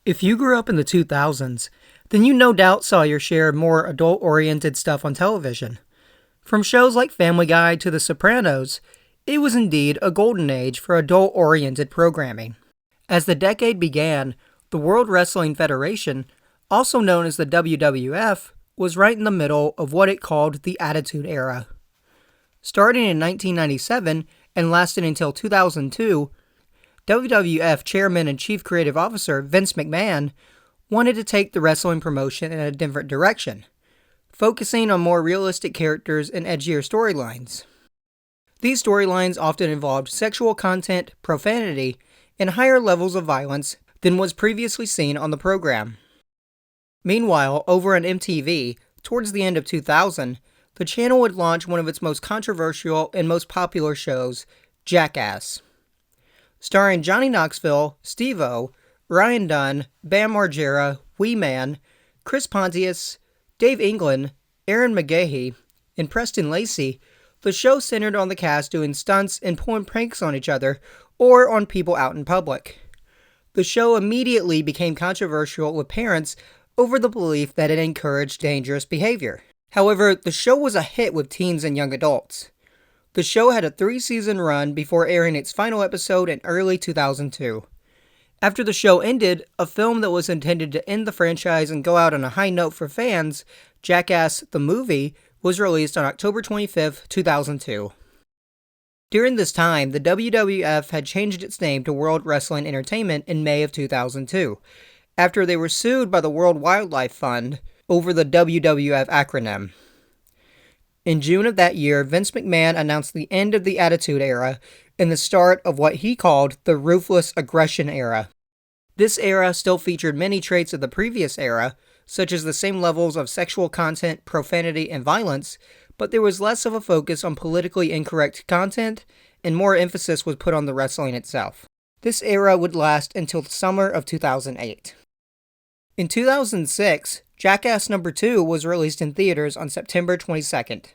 If you grew up in the 2000s, then you no doubt saw your share of more adult-oriented stuff on television. From shows like Family Guy to The Sopranos, it was indeed a golden age for adult-oriented programming. As the decade began, the World Wrestling Federation, also known as the WWF, was right in the middle of what it called the Attitude Era. Starting in 1997 and lasting until 2002, WWF Chairman and Chief Creative Officer Vince McMahon wanted to take the wrestling promotion in a different direction, focusing on more realistic characters and edgier storylines. These storylines often involved sexual content, profanity, and higher levels of violence than was previously seen on the program. Meanwhile, over on MTV, towards the end of 2000, the channel would launch one of its most controversial and most popular shows, Jackass. Starring Johnny Knoxville, Steve-O, Ryan Dunn, Bam Margera, Wee Man, Chris Pontius, Dave England, Aaron McGahey, and Preston Lacey, the show centered on the cast doing stunts and pulling pranks on each other or on people out in public. The show immediately became controversial with parents over the belief that it encouraged dangerous behavior. However, the show was a hit with teens and young adults. The show had a 3-season run before airing its final episode in early 2002. After the show ended, a film that was intended to end the franchise and go out on a high note for fans, Jackass the Movie, was released on October 25, 2002. During this time, the WWF had changed its name to World Wrestling Entertainment in May of 2002, after they were sued by the World Wildlife Fund over the WWF acronym. In June of that year, Vince McMahon announced the end of the Attitude Era and the start of what he called the Ruthless Aggression Era. This era still featured many traits of the previous era, such as the same levels of sexual content, profanity, and violence, but there was less of a focus on politically incorrect content, and more emphasis was put on the wrestling itself. This era would last until the summer of 2008. In 2006, Jackass No. 2 was released in theaters on September 22nd.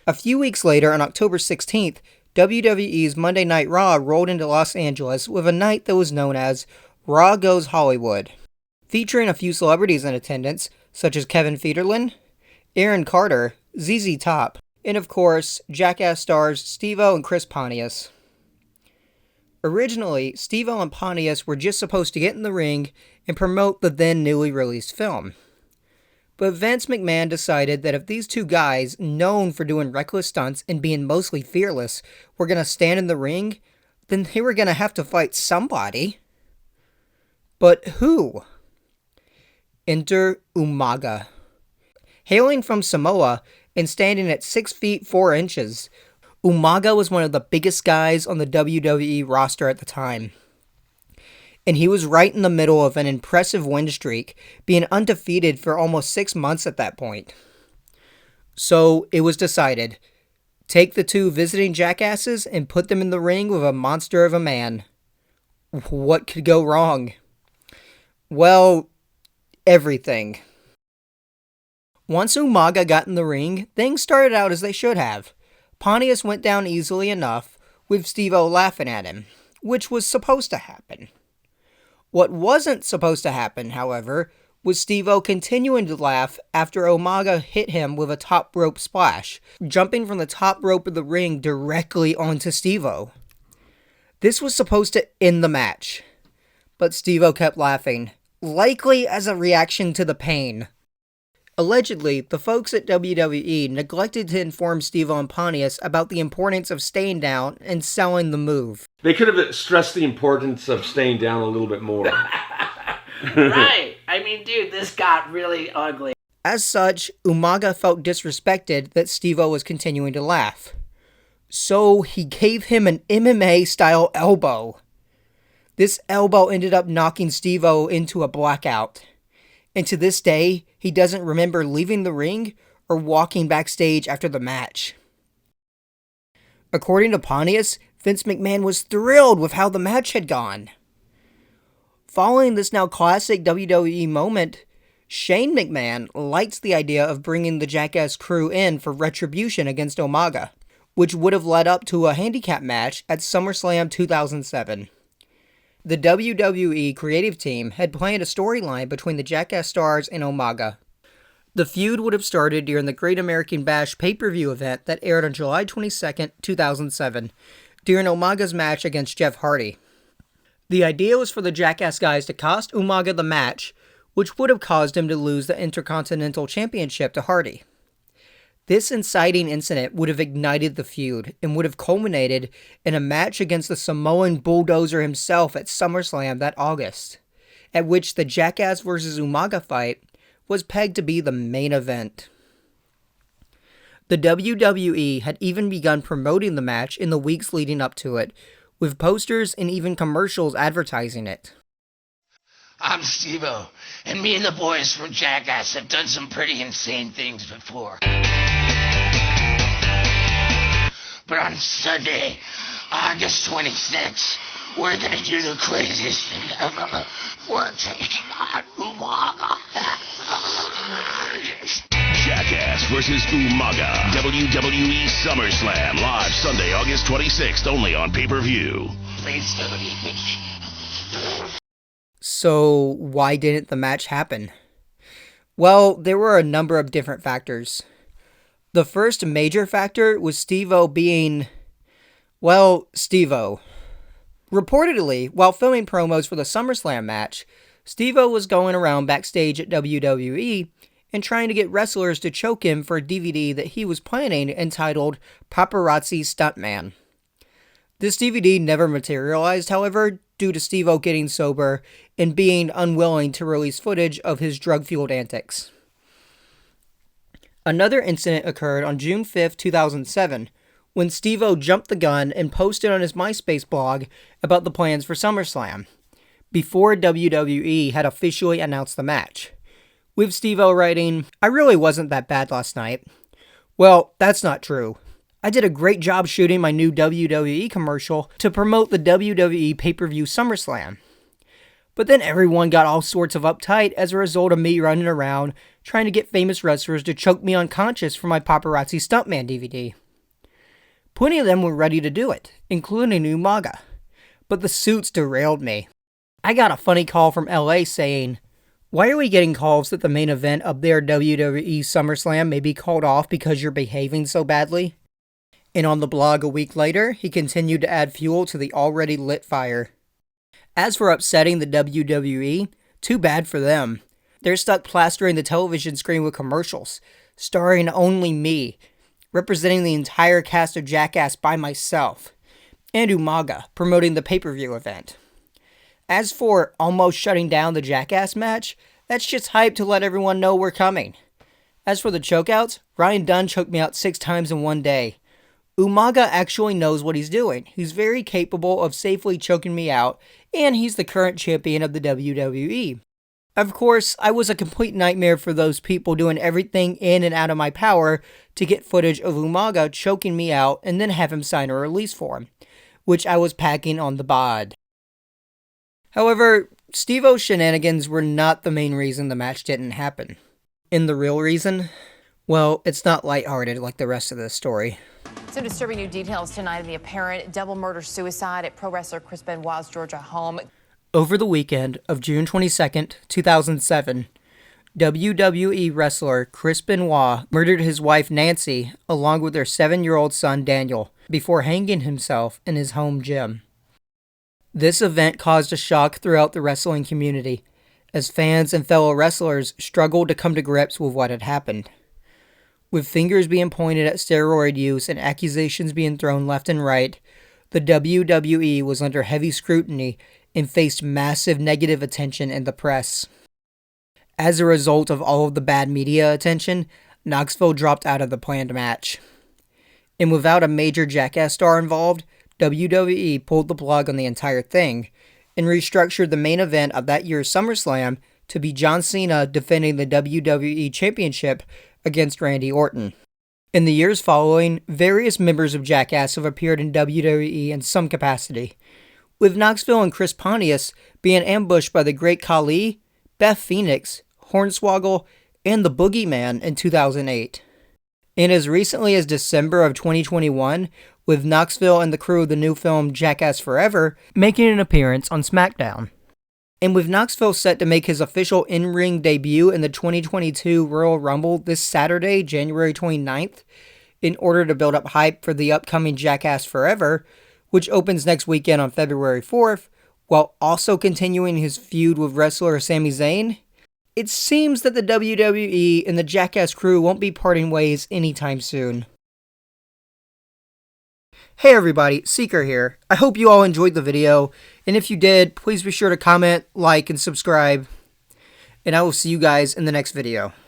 A few weeks later, on October 16th, WWE's Monday Night Raw rolled into Los Angeles with a night that was known as Raw Goes Hollywood, featuring a few celebrities in attendance, such as Kevin Federline, Aaron Carter, ZZ Top, and of course, Jackass stars Steve-O and Chris Pontius. Originally, Steve-O and Pontius were just supposed to get in the ring and promote the then newly released film. But Vince McMahon decided that if these two guys, known for doing reckless stunts and being mostly fearless, were going to stand in the ring, then they were going to have to fight somebody. But who? Enter Umaga. Hailing from Samoa and standing at 6 feet 4 inches, Umaga was one of the biggest guys on the WWE roster at the time. And he was right in the middle of an impressive win streak, being undefeated for almost 6 months at that point. So it was decided, take the two visiting jackasses and put them in the ring with a monster of a man. What could go wrong? Well, everything. Once Umaga got in the ring, things started out as they should have. Pontius went down easily enough, with Steve-O laughing at him, which was supposed to happen. What wasn't supposed to happen, however, was Steve-O continuing to laugh after Umaga hit him with a top rope splash, jumping from the top rope of the ring directly onto Steve-O. This was supposed to end the match, but Steve-O kept laughing, likely as a reaction to the pain. Allegedly, the folks at WWE neglected to inform Steve-O and Pontius about the importance of staying down and selling the move. They could have stressed the importance of staying down a little bit more. Right. I mean, dude, this got really ugly. As such, Umaga felt disrespected that Steve-O was continuing to laugh. So he gave him an MMA-style elbow. This elbow ended up knocking Steve-O into a blackout. And to this day, he doesn't remember leaving the ring or walking backstage after the match. According to Pontius, Vince McMahon was thrilled with how the match had gone. Following this now classic WWE moment, Shane McMahon liked the idea of bringing the Jackass crew in for retribution against Umaga, which would have led up to a handicap match at SummerSlam 2007. The WWE creative team had planned a storyline between the Jackass stars and Umaga. The feud would have started during the Great American Bash pay-per-view event that aired on July 22, 2007, during Umaga's match against Jeff Hardy. The idea was for the Jackass guys to cost Umaga the match, which would have caused him to lose the Intercontinental Championship to Hardy. This inciting incident would have ignited the feud and would have culminated in a match against the Samoan Bulldozer himself at SummerSlam that August, at which the Jackass vs. Umaga fight was pegged to be the main event. The WWE had even begun promoting the match in the weeks leading up to it, with posters and even commercials advertising it. I'm Steve-O, and me and the boys from Jackass have done some pretty insane things before. But on Sunday, August 26th, we're gonna do the craziest thing ever. We're taking on Umaga. Jackass vs. Umaga. WWE SummerSlam. Live Sunday, August 26th, only on pay-per-view. Please don't eat me. So, why didn't the match happen? Well, there were a number of different factors. The first major factor was Steve-O being, well, Steve-O. Reportedly, while filming promos for the SummerSlam match, Steve-O was going around backstage at WWE and trying to get wrestlers to choke him for a DVD that he was planning entitled Paparazzi Stuntman. This DVD never materialized, however, due to Steve-O getting sober and being unwilling to release footage of his drug-fueled antics. Another incident occurred on June 5, 2007, when Steve-O jumped the gun and posted on his MySpace blog about the plans for SummerSlam, before WWE had officially announced the match, with Steve-O writing, "I really wasn't that bad last night." Well, that's not true. I did a great job shooting my new WWE commercial to promote the WWE pay-per-view SummerSlam. But then everyone got all sorts of uptight as a result of me running around trying to get famous wrestlers to choke me unconscious for my Paparazzi Stuntman DVD. Plenty of them were ready to do it, including Umaga, but the suits derailed me. I got a funny call from LA saying, "Why are we getting calls that the main event of their WWE SummerSlam may be called off because you're behaving so badly?" And on the blog a week later, he continued to add fuel to the already lit fire. As for upsetting the WWE, too bad for them. They're stuck plastering the television screen with commercials, starring only me, representing the entire cast of Jackass by myself, and Umaga, promoting the pay-per-view event. As for almost shutting down the Jackass match, that's just hype to let everyone know we're coming. As for the chokeouts, Ryan Dunn choked me out 6 times in one day. Umaga actually knows what he's doing. He's very capable of safely choking me out, and he's the current champion of the WWE. Of course, I was a complete nightmare for those people doing everything in and out of my power to get footage of Umaga choking me out and then have him sign a release form, which I was packing on the bod. However, Steve-O's shenanigans were not the main reason the match didn't happen. And the real reason? Well, it's not lighthearted like the rest of the story. Some disturbing new details tonight in the apparent double murder-suicide at pro wrestler Chris Benoit's Georgia home. Over the weekend of June 22nd, 2007, WWE wrestler Chris Benoit murdered his wife Nancy along with their 7-year-old son Daniel before hanging himself in his home gym. This event caused a shock throughout the wrestling community, as fans and fellow wrestlers struggled to come to grips with what had happened. With fingers being pointed at steroid use and accusations being thrown left and right, the WWE was under heavy scrutiny and faced massive negative attention in the press. As a result of all of the bad media attention, Knoxville dropped out of the planned match. And without a major Jackass star involved, WWE pulled the plug on the entire thing and restructured the main event of that year's SummerSlam to be John Cena defending the WWE Championship against Randy Orton. In the years following, various members of Jackass have appeared in WWE in some capacity, with Knoxville and Christ Pontius being ambushed by the Great Khali, Beth Phoenix, Hornswoggle, and the Boogeyman in 2008. And as recently as December of 2021, with Knoxville and the crew of the new film Jackass Forever making an appearance on SmackDown. And with Knoxville set to make his official in-ring debut in the 2022 Royal Rumble this Saturday, January 29th, in order to build up hype for the upcoming Jackass Forever, which opens next weekend on February 4th, while also continuing his feud with wrestler Sami Zayn, it seems that the WWE and the Jackass crew won't be parting ways anytime soon. Hey everybody, Seeker here. I hope you all enjoyed the video, and if you did, please be sure to comment, like, and subscribe, and I will see you guys in the next video.